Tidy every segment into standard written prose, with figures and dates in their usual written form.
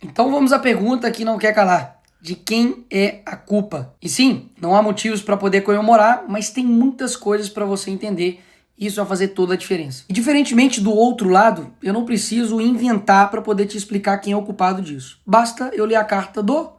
Então vamos à pergunta que não quer calar. De quem é a culpa? E sim, não há motivos para poder comemorar, mas tem muitas coisas para você entender. E isso vai fazer toda a diferença. E diferentemente do outro lado, eu não preciso inventar para poder te explicar quem é o culpado disso. Basta eu ler a carta do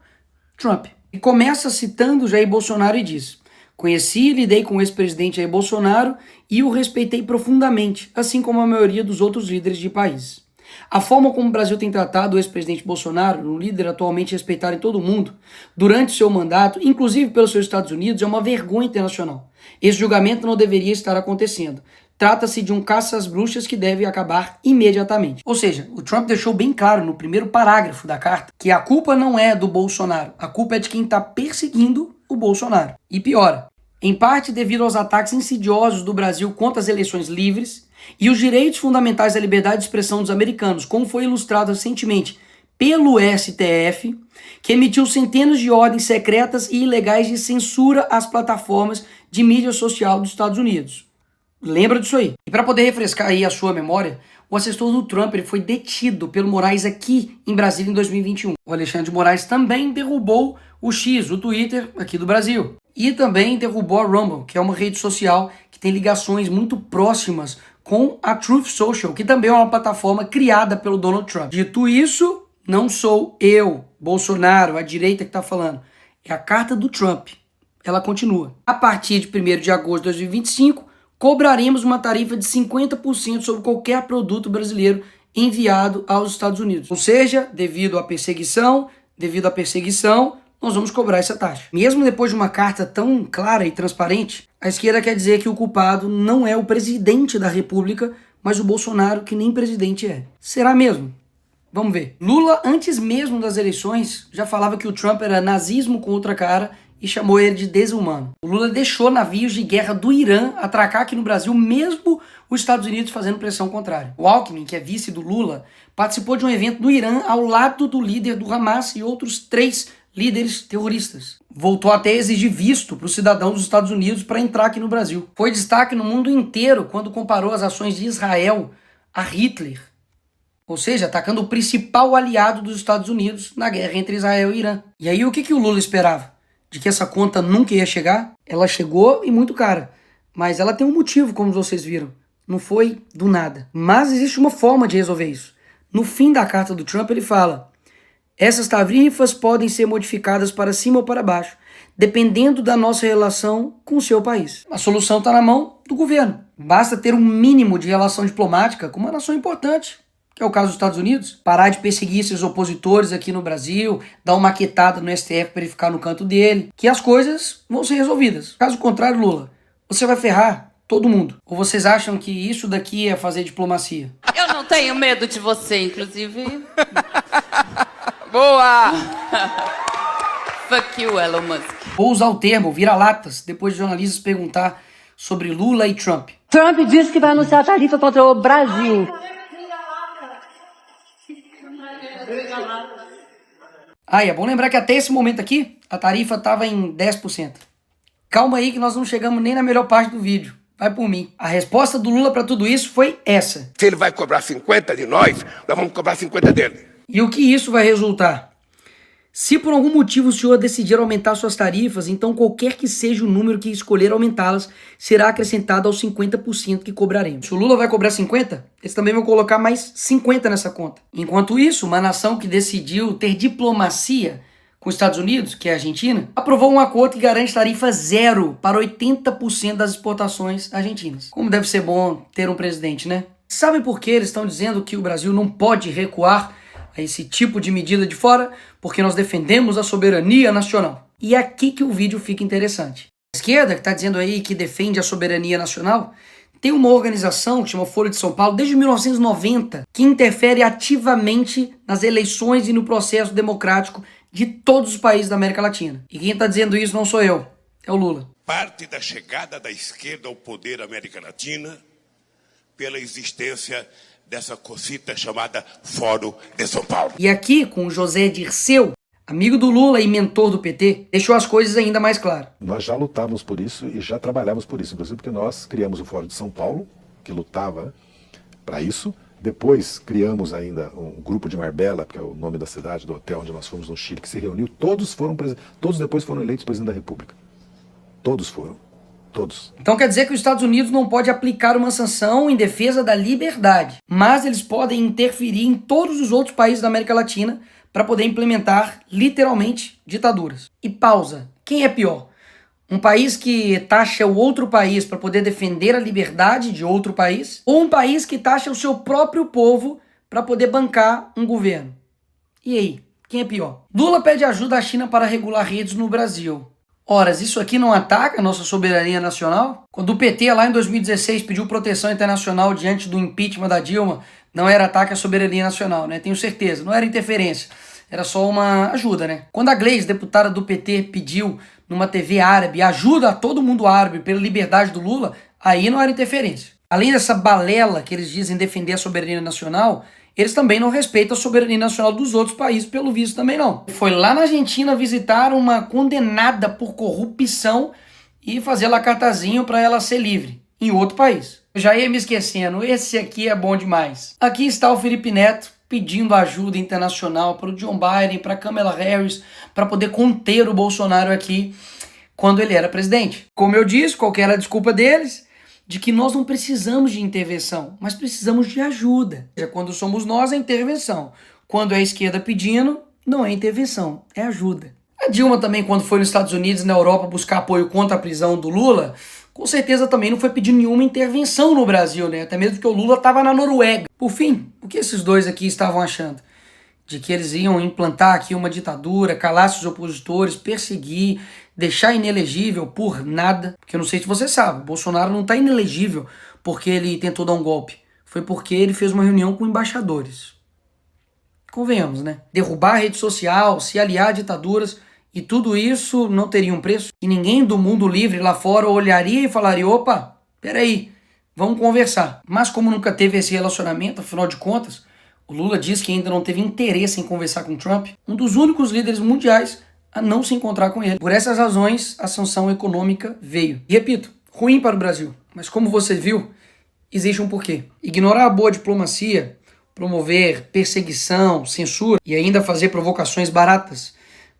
Trump. E começa citando Jair Bolsonaro e diz: conheci e lidei com o ex-presidente Jair Bolsonaro e o respeitei profundamente, assim como a maioria dos outros líderes de países. A forma como o Brasil tem tratado o ex-presidente Bolsonaro, um líder atualmente respeitado em todo o mundo, durante seu mandato, inclusive pelos seus Estados Unidos, é uma vergonha internacional. Esse julgamento não deveria estar acontecendo. Trata-se de um caça às bruxas que deve acabar imediatamente. Ou seja, o Trump deixou bem claro no primeiro parágrafo da carta que a culpa não é do Bolsonaro, a culpa é de quem está perseguindo o Bolsonaro. E piora, em parte devido aos ataques insidiosos do Brasil contra as eleições livres e os direitos fundamentais à liberdade de expressão dos americanos, como foi ilustrado recentemente pelo STF, que emitiu centenas de ordens secretas e ilegais de censura às plataformas de mídia social dos Estados Unidos. Lembra disso aí. E para poder refrescar aí a sua memória, o assessor do Trump ele foi detido pelo Moraes aqui em Brasília em 2021. O Alexandre de Moraes também derrubou o X, o Twitter, aqui do Brasil. E também derrubou a Rumble, que é uma rede social que tem ligações muito próximas com a Truth Social, que também é uma plataforma criada pelo Donald Trump. Dito isso, não sou eu, Bolsonaro, a direita que está falando. É a carta do Trump. Ela continua. A partir de 1º de agosto de 2025, cobraremos uma tarifa de 50% sobre qualquer produto brasileiro enviado aos Estados Unidos. Ou seja, devido à perseguição, nós vamos cobrar essa taxa. Mesmo depois de uma carta tão clara e transparente, a esquerda quer dizer que o culpado não é o presidente da República, mas o Bolsonaro, que nem presidente é. Será mesmo? Vamos ver. Lula, antes mesmo das eleições, já falava que o Trump era nazismo com outra cara e chamou ele de desumano. O Lula deixou navios de guerra do Irã atracar aqui no Brasil, mesmo os Estados Unidos fazendo pressão contrária. O Alckmin, que é vice do Lula, participou de um evento no Irã ao lado do líder do Hamas e outros 3 líderes terroristas. Voltou até a exigir visto para o cidadão dos Estados Unidos para entrar aqui no Brasil. Foi destaque no mundo inteiro quando comparou as ações de Israel a Hitler. Ou seja, atacando o principal aliado dos Estados Unidos na guerra entre Israel e Irã. E aí o que o Lula esperava? De que essa conta nunca ia chegar? Ela chegou e muito cara. Mas ela tem um motivo, como vocês viram. Não foi do nada. Mas existe uma forma de resolver isso. No fim da carta do Trump ele fala: essas tarifas podem ser modificadas para cima ou para baixo, dependendo da nossa relação com o seu país. A solução está na mão do governo. Basta ter um mínimo de relação diplomática com uma nação importante, que é o caso dos Estados Unidos, parar de perseguir esses opositores aqui no Brasil, dar uma maquetada no STF para ele ficar no canto dele, que as coisas vão ser resolvidas. Caso contrário, Lula, você vai ferrar todo mundo. Ou vocês acham que isso daqui é fazer diplomacia? Eu não tenho medo de você, inclusive. Boa! Fuck you, Elon Musk. Vou usar o termo vira-latas depois de jornalistas perguntar sobre Lula e Trump. Trump disse que vai anunciar a tarifa contra o Brasil. Ah, e é bom lembrar que até esse momento aqui, a tarifa estava em 10%. Calma aí que nós não chegamos nem na melhor parte do vídeo. Vai por mim. A resposta do Lula para tudo isso foi essa. Se ele vai cobrar 50 de nós vamos cobrar 50 dele. E o que isso vai resultar? Se por algum motivo o senhor decidir aumentar suas tarifas, então qualquer que seja o número que escolher aumentá-las, será acrescentado aos 50% que cobraremos. Se o Lula vai cobrar 50, eles também vão colocar mais 50 nessa conta. Enquanto isso, uma nação que decidiu ter diplomacia com os Estados Unidos, que é a Argentina, aprovou um acordo que garante tarifa zero para 80% das exportações argentinas. Como deve ser bom ter um presidente, né? Sabe por que eles estão dizendo que o Brasil não pode recuar a esse tipo de medida de fora? Porque nós defendemos a soberania nacional. E é aqui que o vídeo fica interessante. A esquerda, que está dizendo aí que defende a soberania nacional, tem uma organização que chama Folha de São Paulo, desde 1990, que interfere ativamente nas eleições e no processo democrático de todos os países da América Latina. E quem está dizendo isso não sou eu, é o Lula. Parte da chegada da esquerda ao poder da América Latina pela existência dessa cosita chamada Fórum de São Paulo. E aqui, com o José Dirceu, amigo do Lula e mentor do PT, deixou as coisas ainda mais claras. Nós já lutávamos por isso e já trabalhávamos por isso, inclusive porque nós criamos o Fórum de São Paulo, que lutava para isso, Depois criamos ainda um grupo de Marbella, que é o nome da cidade, do hotel onde nós fomos no Chile, que se reuniu. Todos depois foram eleitos presidente da República. Todos foram. Todos. Então quer dizer que os Estados Unidos não pode aplicar uma sanção em defesa da liberdade, mas eles podem interferir em todos os outros países da América Latina para poder implementar, literalmente, ditaduras. E pausa. Quem é pior? Um país que taxa o outro país para poder defender a liberdade de outro país? Ou um país que taxa o seu próprio povo para poder bancar um governo? E aí, quem é pior? Lula pede ajuda à China para regular redes no Brasil. Ora, isso aqui não ataca a nossa soberania nacional? Quando o PT lá em 2016 pediu proteção internacional diante do impeachment da Dilma, não era ataque à soberania nacional, né? Tenho certeza, não era interferência. Era só uma ajuda, né? Quando a Gleisi, deputada do PT, pediu numa TV árabe ajuda a todo mundo árabe pela liberdade do Lula, aí não era interferência. Além dessa balela que eles dizem defender a soberania nacional, eles também não respeitam a soberania nacional dos outros países, pelo visto também não. Foi lá na Argentina visitar uma condenada por corrupção e fazer lá cartazinho para ela ser livre, em outro país. Eu já ia me esquecendo, esse aqui é bom demais. Aqui está o Felipe Neto, pedindo ajuda internacional para o John Biden, para a Kamala Harris, para poder conter o Bolsonaro aqui quando ele era presidente. Como eu disse, qual que era a desculpa deles? De que nós não precisamos de intervenção, mas precisamos de ajuda. Quando somos nós, é intervenção. Quando é a esquerda pedindo, não é intervenção, é ajuda. A Dilma também, quando foi nos Estados Unidos e na Europa buscar apoio contra a prisão do Lula, com certeza também não foi pedir nenhuma intervenção no Brasil, né? Até mesmo porque o Lula estava na Noruega. Por fim, o que esses dois aqui estavam achando? De que eles iam implantar aqui uma ditadura, calar seus opositores, perseguir, deixar inelegível por nada. Porque eu não sei se você sabe, o Bolsonaro não está inelegível porque ele tentou dar um golpe. Foi porque ele fez uma reunião com embaixadores. Convenhamos, né? Derrubar a rede social, se aliar a ditaduras, e tudo isso não teria um preço? E ninguém do mundo livre lá fora olharia e falaria, opa, peraí, vamos conversar. Mas como nunca teve esse relacionamento, afinal de contas, o Lula diz que ainda não teve interesse em conversar com Trump, um dos únicos líderes mundiais a não se encontrar com ele. Por essas razões, a sanção econômica veio. E repito, ruim para o Brasil. Mas como você viu, existe um porquê. Ignorar a boa diplomacia, promover perseguição, censura e ainda fazer provocações baratas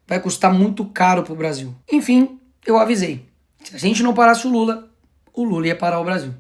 vai custar muito caro para o Brasil. Enfim, eu avisei. Se a gente não parasse o Lula ia parar o Brasil.